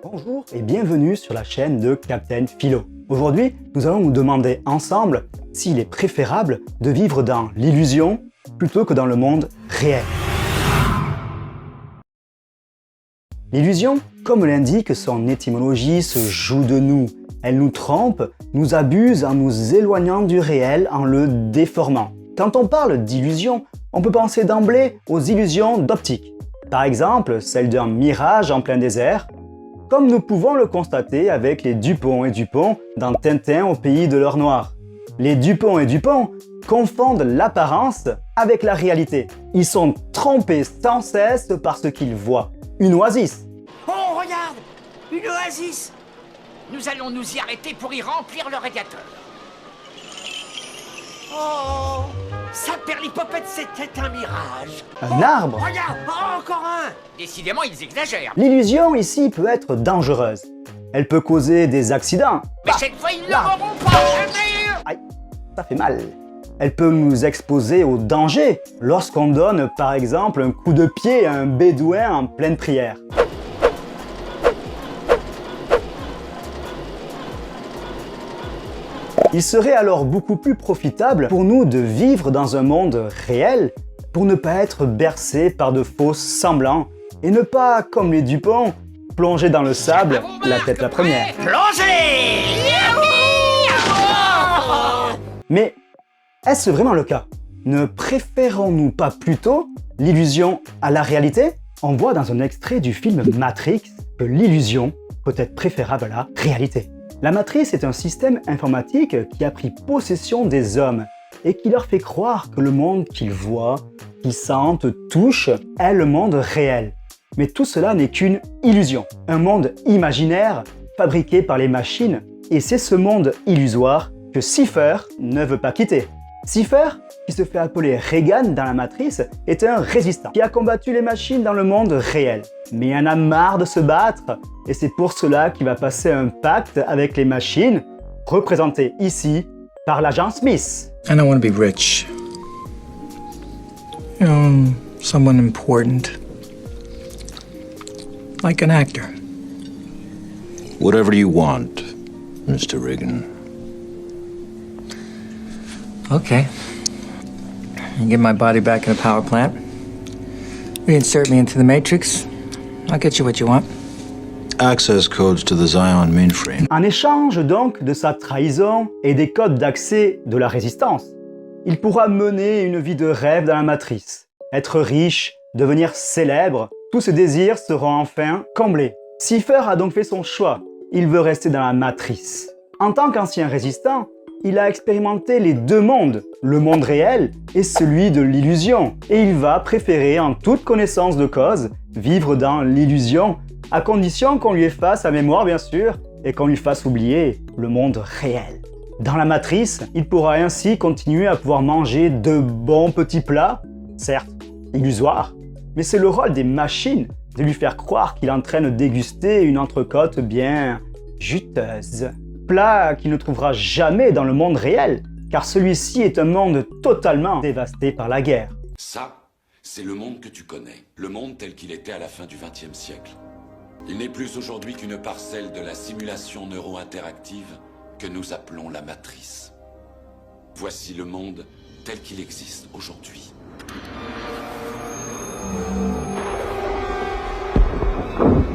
Bonjour et bienvenue sur la chaîne de Captain Philo. Aujourd'hui, nous allons nous demander ensemble s'il est préférable de vivre dans l'illusion plutôt que dans le monde réel. L'illusion, comme l'indique son étymologie, se joue de nous. Elle nous trompe, nous abuse en nous éloignant du réel, en le déformant. Quand on parle d'illusion, on peut penser d'emblée aux illusions d'optique. Par exemple, celle d'un mirage en plein désert, comme nous pouvons le constater avec les Dupont et Dupont dans Tintin au pays de l'or noir. Les Dupont et Dupont confondent l'apparence avec la réalité. Ils sont trompés sans cesse par ce qu'ils voient. Une oasis. Oh, regarde! Une oasis! Nous allons nous y arrêter pour y remplir le radiateur. Oh! Sa perlipopette, c'était un mirage! Un arbre. Regarde! Oh, encore un! Décidément, ils exagèrent. L'illusion ici peut être dangereuse. Elle peut causer des accidents. Mais cette fois, ils ne l'auront pas! Jamais! Aïe, ça fait mal. Elle peut nous exposer au danger lorsqu'on donne par exemple un coup de pied à un bédouin en pleine prière. Il serait alors beaucoup plus profitable pour nous de vivre dans un monde réel pour ne pas être bercé par de faux semblants et ne pas, comme les Dupont, plonger dans le sable la tête la première. Plongez! Mais est-ce vraiment le cas? Ne préférons-nous pas plutôt l'illusion à la réalité? On voit dans un extrait du film Matrix que l'illusion peut être préférable à la réalité. La matrice est un système informatique qui a pris possession des hommes et qui leur fait croire que le monde qu'ils voient, qu'ils sentent, touchent est le monde réel. Mais tout cela n'est qu'une illusion, un monde imaginaire fabriqué par les machines, et c'est ce monde illusoire que Cypher ne veut pas quitter. Cypher, qui se fait appeler Regan dans la matrice, est un résistant qui a combattu les machines dans le monde réel. Mais il en a marre de se battre, et c'est pour cela qu'il va passer un pacte avec les machines, représenté ici par l'agent Smith. I don't want to be rich. You know, someone important. Like an actor. Whatever you want, Mr. Regan. Okay. You get my body back in a power plant. Reinsert me into the Matrix. I'll get you what you want. Access codes to the Zion mainframe. En échange donc de sa trahison et des codes d'accès de la résistance, il pourra mener une vie de rêve dans la matrice. Être riche, devenir célèbre, tous ses désirs seront enfin comblés. Cypher a donc fait son choix. Il veut rester dans la matrice. En tant qu'ancien résistant, il a expérimenté les deux mondes, le monde réel et celui de l'illusion. Et il va préférer, en toute connaissance de cause, vivre dans l'illusion, à condition qu'on lui efface sa mémoire bien sûr, et qu'on lui fasse oublier le monde réel. Dans la matrice, il pourra ainsi continuer à pouvoir manger de bons petits plats, certes illusoires, mais c'est le rôle des machines de lui faire croire qu'il est en train de déguster une entrecôte bien juteuse. Plat qu'il ne trouvera jamais dans le monde réel, car celui-ci est un monde totalement dévasté par la guerre. Ça, c'est le monde que tu connais, le monde tel qu'il était à la fin du XXe siècle. Il n'est plus aujourd'hui qu'une parcelle de la simulation neuro-interactive que nous appelons la matrice. Voici le monde tel qu'il existe aujourd'hui.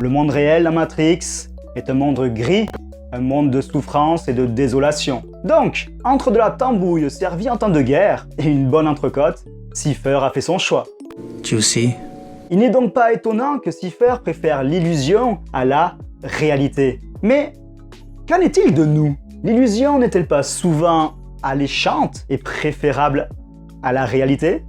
Le monde réel, la Matrix, est un monde gris, un monde de souffrance et de désolation. Donc, entre de la tambouille servie en temps de guerre et une bonne entrecôte, Cypher a fait son choix. Juicy. Il n'est donc pas étonnant que Cypher préfère l'illusion à la réalité. Mais qu'en est-il de nous? L'illusion n'est-elle pas souvent alléchante et préférable à la réalité?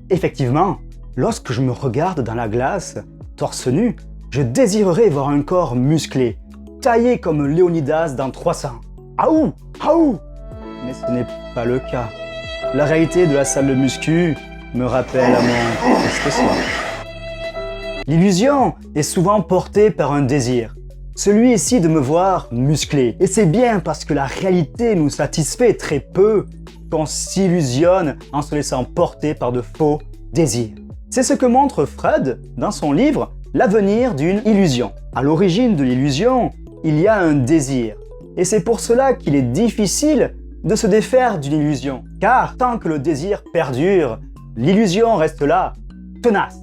Effectivement, lorsque je me regarde dans la glace, torse nu, je désirerais voir un corps musclé, taillé comme Léonidas dans 300. Aouh! Aouh! Mais ce n'est pas le cas. La réalité de la salle de muscu me rappelle à mon triste soir. L'illusion est souvent portée par un désir. Celui ici de me voir musclé. Et c'est bien parce que la réalité nous satisfait très peu qu'on s'illusionne en se laissant porter par de faux désirs. C'est ce que montre Freud dans son livre l'avenir d'une illusion. À l'origine de l'illusion, il y a un désir. Et c'est pour cela qu'il est difficile de se défaire d'une illusion. Car tant que le désir perdure, l'illusion reste là, tenace.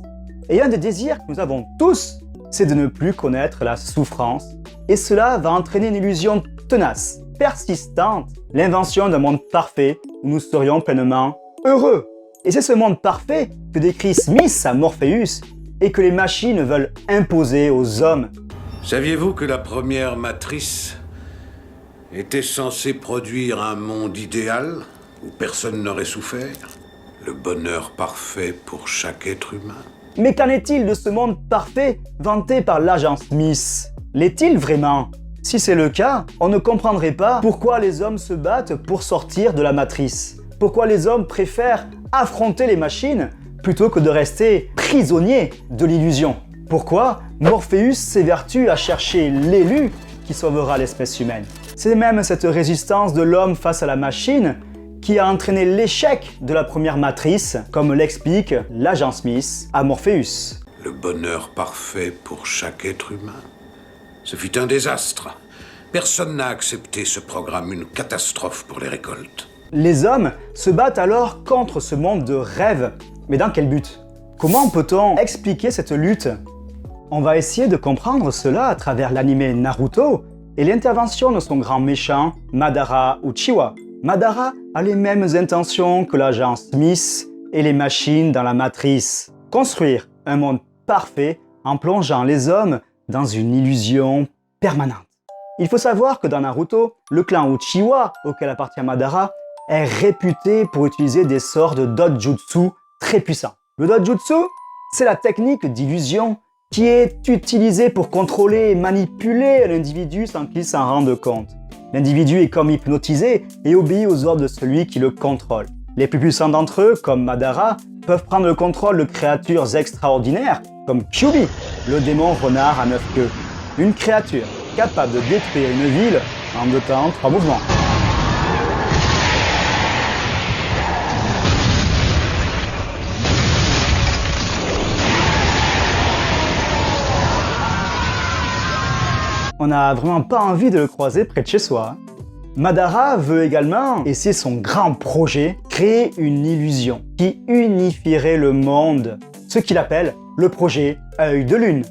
Et un des désirs que nous avons tous, c'est de ne plus connaître la souffrance. Et cela va entraîner une illusion tenace, persistante, l'invention d'un monde parfait où nous serions pleinement heureux. Et c'est ce monde parfait que décrit Smith à Morpheus et que les machines veulent imposer aux hommes. Saviez-vous que la première matrice était censée produire un monde idéal où personne n'aurait souffert? Le bonheur parfait pour chaque être humain. Mais qu'en est-il de ce monde parfait vanté par l'agent Smith? L'est-il vraiment? Si c'est le cas, on ne comprendrait pas pourquoi les hommes se battent pour sortir de la matrice. Pourquoi les hommes préfèrent affronter les machines plutôt que de rester prisonniers de l'illusion. Pourquoi Morpheus s'évertue à chercher l'élu qui sauvera l'espèce humaine. C'est même cette résistance de l'homme face à la machine qui a entraîné l'échec de la première matrice, comme l'explique l'agent Smith à Morpheus. Le bonheur parfait pour chaque être humain. Ce fut un désastre. Personne n'a accepté ce programme, une catastrophe pour les récoltes. Les hommes se battent alors contre ce monde de rêve. Mais dans quel but? Comment peut-on expliquer cette lutte? On va essayer de comprendre cela à travers l'anime Naruto et l'intervention de son grand méchant, Madara Uchiwa. Madara a les mêmes intentions que l'agent Smith et les machines dans la matrice. Construire un monde parfait en plongeant les hommes dans une illusion permanente. Il faut savoir que dans Naruto, le clan Uchiwa, auquel appartient Madara, est réputé pour utiliser des sorts de dojutsu très puissants. Le dojutsu, c'est la technique d'illusion qui est utilisée pour contrôler et manipuler un individu sans qu'il s'en rende compte. L'individu est comme hypnotisé et obéit aux ordres de celui qui le contrôle. Les plus puissants d'entre eux, comme Madara, peuvent prendre le contrôle de créatures extraordinaires, comme Kyuubi, le démon renard à 9 queues. Une créature capable de détruire une ville en 2 temps, 3 mouvements. On n'a vraiment pas envie de le croiser près de chez soi. Madara veut également, et c'est son grand projet, créer une illusion qui unifierait le monde, ce qu'il appelle le projet Œil de Lune.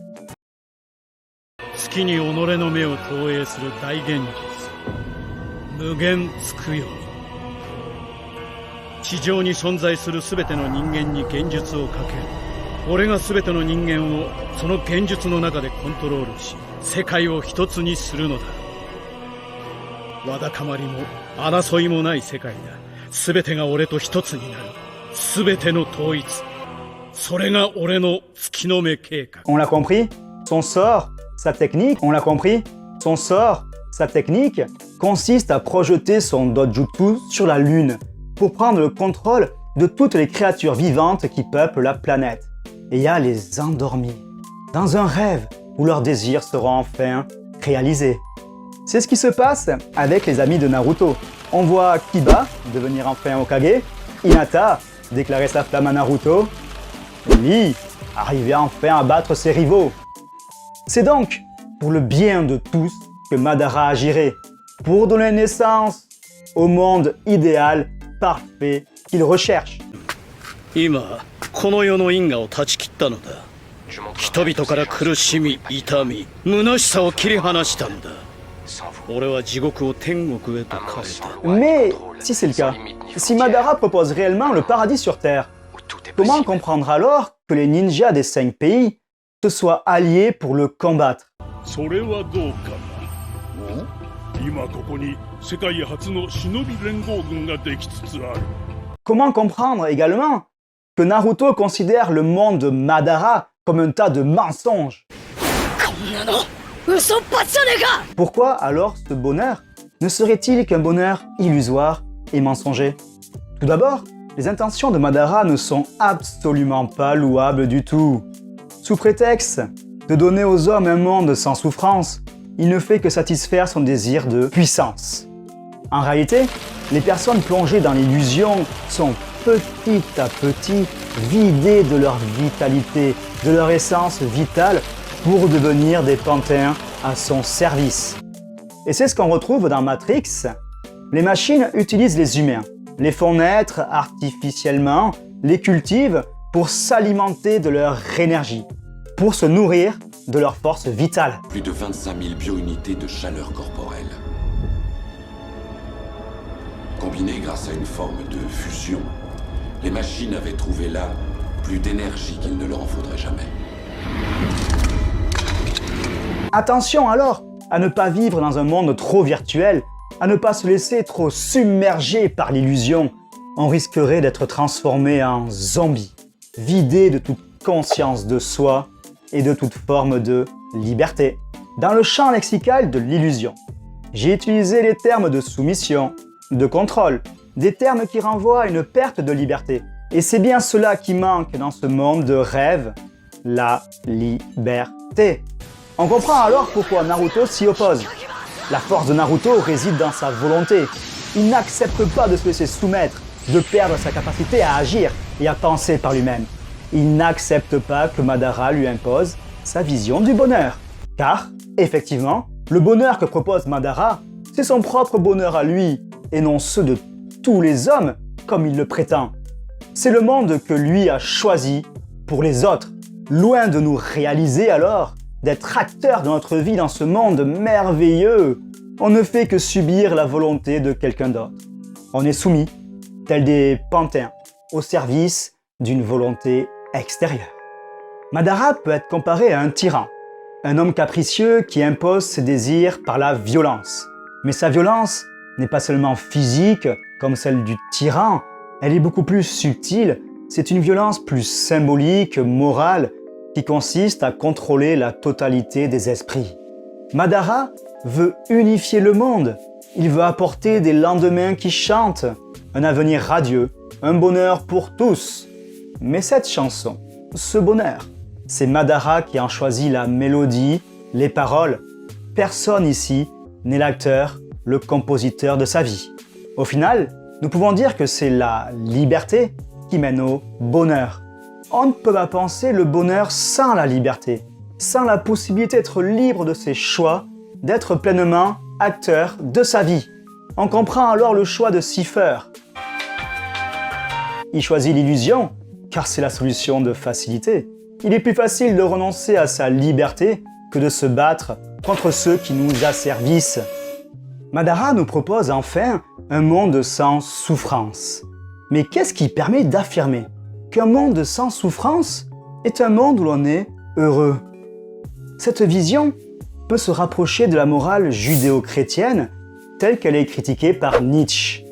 On l'a compris? Son sort, sa technique, on l'a compris? Son sort, sa technique consiste à projeter son dojutsu sur la Lune pour prendre le contrôle de toutes les créatures vivantes qui peuplent la planète et à les endormir dans un rêve où leurs désirs seront enfin réalisés. C'est ce qui se passe avec les amis de Naruto. On voit Kiba devenir enfin Hokage, Hinata déclarer sa flamme à Naruto, et Lee arriver enfin à battre ses rivaux. C'est donc pour le bien de tous que Madara agirait, pour donner naissance au monde idéal, parfait qu'il recherche. Mais si c'est le cas, si Madara propose réellement le paradis sur Terre, comment comprendre alors que les ninjas des 5 pays se soient alliés pour le combattre? Comment comprendre également que Naruto considère le monde de Madara comme un tas de mensonges? Pourquoi alors ce bonheur ne serait-il qu'un bonheur illusoire et mensonger? Tout d'abord, les intentions de Madara ne sont absolument pas louables du tout. Sous prétexte de donner aux hommes un monde sans souffrance, il ne fait que satisfaire son désir de puissance. En réalité, les personnes plongées dans l'illusion sont petit à petit vidés de leur vitalité, de leur essence vitale pour devenir des panthéons à son service. Et c'est ce qu'on retrouve dans Matrix. Les machines utilisent les humains, les font naître artificiellement, les cultivent pour s'alimenter de leur énergie, pour se nourrir de leur force vitale. Plus de 25 000 biounités de chaleur corporelle. Combinées grâce à une forme de fusion, les machines avaient trouvé là plus d'énergie qu'il ne leur en faudrait jamais. Attention alors à ne pas vivre dans un monde trop virtuel, à ne pas se laisser trop submerger par l'illusion. On risquerait d'être transformé en zombie, vidé de toute conscience de soi et de toute forme de liberté. Dans le champ lexical de l'illusion, j'ai utilisé les termes de soumission, de contrôle, des termes qui renvoient à une perte de liberté. Et c'est bien cela qui manque dans ce monde de rêve, la liberté. On comprend alors pourquoi Naruto s'y oppose. La force de Naruto réside dans sa volonté. Il n'accepte pas de se laisser soumettre, de perdre sa capacité à agir et à penser par lui-même. Il n'accepte pas que Madara lui impose sa vision du bonheur. Car, effectivement, le bonheur que propose Madara, c'est son propre bonheur à lui, et non ceux de tous les hommes, comme il le prétend. C'est le monde que lui a choisi pour les autres. Loin de nous réaliser alors d'être acteurs de notre vie dans ce monde merveilleux, on ne fait que subir la volonté de quelqu'un d'autre. On est soumis, tels des panthéons, au service d'une volonté extérieure. Madara peut être comparé à un tyran, un homme capricieux qui impose ses désirs par la violence. Mais sa violence n'est pas seulement physique, comme celle du tyran, elle est beaucoup plus subtile, c'est une violence plus symbolique, morale, qui consiste à contrôler la totalité des esprits. Madara veut unifier le monde, il veut apporter des lendemains qui chantent, un avenir radieux, un bonheur pour tous. Mais cette chanson, ce bonheur, c'est Madara qui en choisit la mélodie, les paroles. Personne ici n'est l'acteur, le compositeur de sa vie. Au final, nous pouvons dire que c'est la liberté qui mène au bonheur. On ne peut pas penser le bonheur sans la liberté, sans la possibilité d'être libre de ses choix, d'être pleinement acteur de sa vie. On comprend alors le choix de Cypher. Il choisit l'illusion, car c'est la solution de facilité. Il est plus facile de renoncer à sa liberté que de se battre contre ceux qui nous asservissent. Madara nous propose enfin un monde sans souffrance. Mais qu'est-ce qui permet d'affirmer qu'un monde sans souffrance est un monde où l'on est heureux? Cette vision peut se rapprocher de la morale judéo-chrétienne telle qu'elle est critiquée par Nietzsche.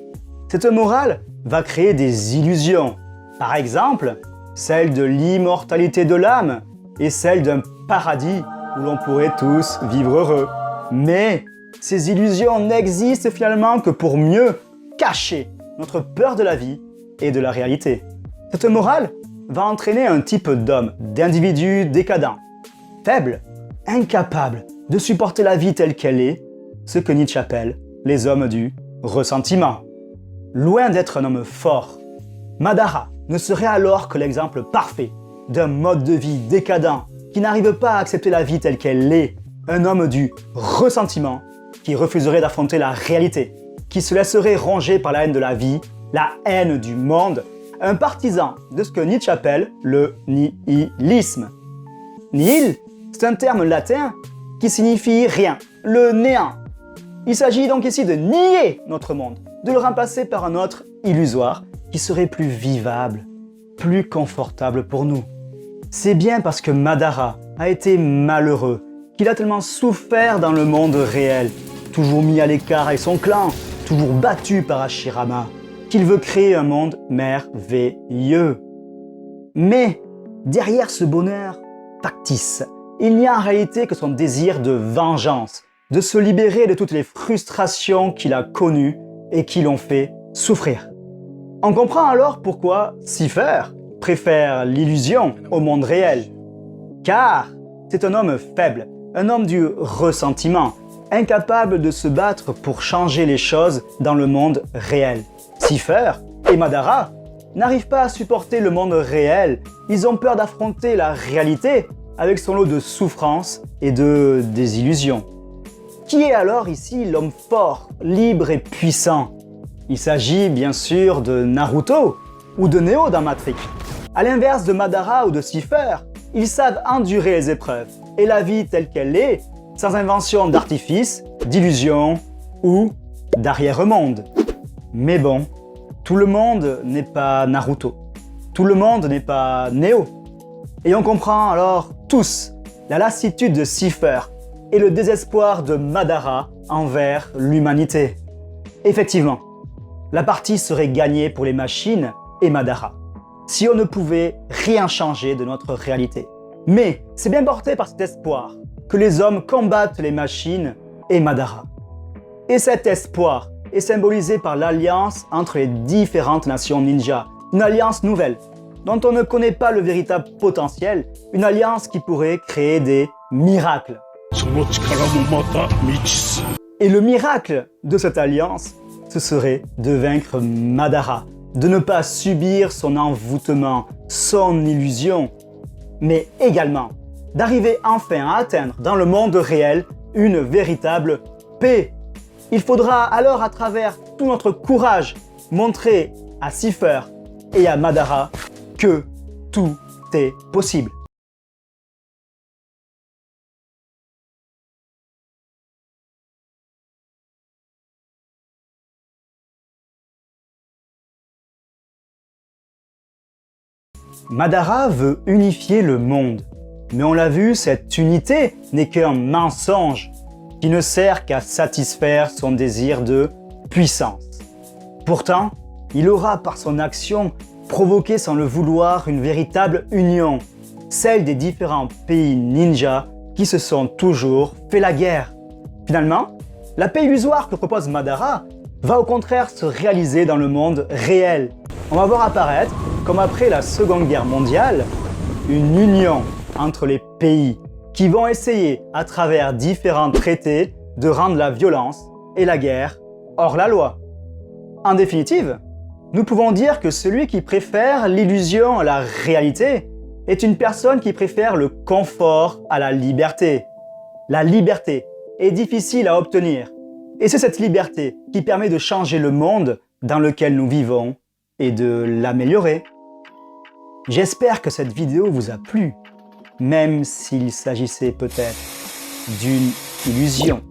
Cette morale va créer des illusions, par exemple celle de l'immortalité de l'âme et celle d'un paradis où l'on pourrait tous vivre heureux. Mais ces illusions n'existent finalement que pour mieux cacher notre peur de la vie et de la réalité. Cette morale va entraîner un type d'homme, d'individu décadent, faible, incapable de supporter la vie telle qu'elle est, ce que Nietzsche appelle les hommes du ressentiment. Loin d'être un homme fort, Madara ne serait alors que l'exemple parfait d'un mode de vie décadent qui n'arrive pas à accepter la vie telle qu'elle est, un homme du ressentiment qui refuserait d'affronter la réalité, qui se laisserait ronger par la haine de la vie, la haine du monde, un partisan de ce que Nietzsche appelle le nihilisme. Nihil, c'est un terme latin qui signifie rien, le néant. Il s'agit donc ici de nier notre monde, de le remplacer par un autre illusoire qui serait plus vivable, plus confortable pour nous. C'est bien parce que Madara a été malheureux qu'il a tellement souffert dans le monde réel, toujours mis à l'écart avec son clan, toujours battu par Hashirama, qu'il veut créer un monde merveilleux. Mais derrière ce bonheur factice, il n'y a en réalité que son désir de vengeance, de se libérer de toutes les frustrations qu'il a connues et qui l'ont fait souffrir. On comprend alors pourquoi Cypher préfère l'illusion au monde réel. Car c'est un homme faible, un homme du ressentiment, incapable de se battre pour changer les choses dans le monde réel. Cypher et Madara n'arrivent pas à supporter le monde réel, ils ont peur d'affronter la réalité avec son lot de souffrances et de désillusions. Qui est alors ici l'homme fort, libre et puissant? Il s'agit bien sûr de Naruto ou de Neo dans Matrix. À l'inverse de Madara ou de Cypher, ils savent endurer les épreuves et la vie telle qu'elle est, sans invention d'artifice, d'illusion ou d'arrière-monde. Mais bon, tout le monde n'est pas Naruto. Tout le monde n'est pas Neo. Et on comprend alors tous la lassitude de Cypher et le désespoir de Madara envers l'humanité. Effectivement, la partie serait gagnée pour les machines et Madara, si on ne pouvait rien changer de notre réalité. Mais c'est bien porté par cet espoir que les hommes combattent les machines et Madara. Et cet espoir est symbolisé par l'alliance entre les différentes nations ninja, une alliance nouvelle, dont on ne connaît pas le véritable potentiel, une alliance qui pourrait créer des miracles. Et le miracle de cette alliance, ce serait de vaincre Madara, de ne pas subir son envoûtement, son illusion, mais également d'arriver enfin à atteindre dans le monde réel une véritable paix. Il faudra alors à travers tout notre courage montrer à Cypher et à Madara que tout est possible. Madara veut unifier le monde, mais on l'a vu, cette unité n'est qu'un mensonge qui ne sert qu'à satisfaire son désir de puissance. Pourtant, il aura par son action provoqué sans le vouloir une véritable union, celle des différents pays ninja qui se sont toujours fait la guerre. Finalement, la paix illusoire que propose Madara va au contraire se réaliser dans le monde réel. On va voir apparaître, comme après la Seconde Guerre mondiale, une union entre les pays qui vont essayer, à travers différents traités, de rendre la violence et la guerre hors la loi. En définitive, nous pouvons dire que celui qui préfère l'illusion à la réalité est une personne qui préfère le confort à la liberté. La liberté est difficile à obtenir, et c'est cette liberté qui permet de changer le monde dans lequel nous vivons et de l'améliorer. J'espère que cette vidéo vous a plu, même s'il s'agissait peut-être d'une illusion.